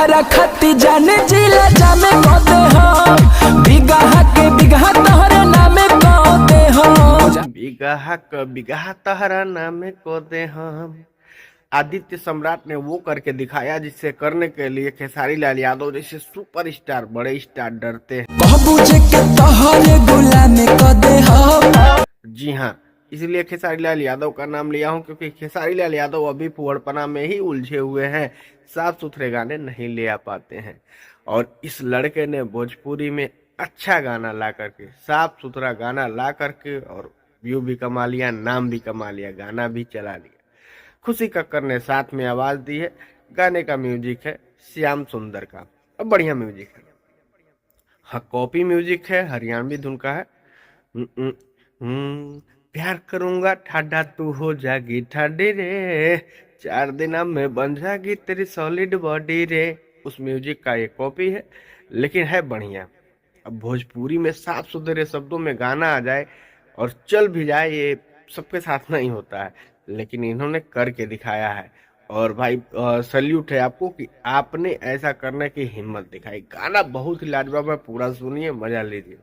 तहरा खती जाने जिला जामे कहते हो बिगहा के बिगहा तोहरे नामे कहते हो बिगहा तहरा नामे को दे हम। आदित्य सम्राट ने वो करके दिखाया जिससे करने के लिए खेसारी लाल यादव जैसे सुपरस्टार बड़े स्टार डरते हैं। कहबू जे के तोहरे गुलामे कहते हो। जी हाँ, इसलिए खेसारी लाल यादव का नाम लिया हूँ क्योंकि खेसारी लाल यादव अभी फुहड़पना में ही उलझे हुए हैं, साफ सुथरे गाने नहीं ले आ पाते हैं। और इस लड़के ने भोजपुरी में अच्छा गाना ला करके, साफ सुथरा गाना ला करके और व्यू भी कमा लिया, नाम भी कमा लिया, गाना भी चला लिया। खुशी कक्कर ने साथ में आवाज दी है। गाने का म्यूजिक है श्याम सुंदर का, अब बढ़िया म्यूजिक है। हाँ, कॉपी म्यूजिक है, हरियाणवी धुन का है। प्यार करूंगा ठाडा तू हो जागी ठाडी रे, 4 दिन में बन जागी तेरी सॉलिड बॉडी रे। उस म्यूजिक का ये कॉपी है, लेकिन है बढ़िया। अब भोजपुरी में साफ सुथरे शब्दों में गाना आ जाए और चल भी जाए, ये सबके साथ नहीं होता है, लेकिन इन्होंने करके दिखाया है। और भाई सल्यूट है आपको कि आपने ऐसा करने की हिम्मत दिखाई। गाना बहुत ही लाजवाब है, पूरा सुनिए, मजा लीजिए।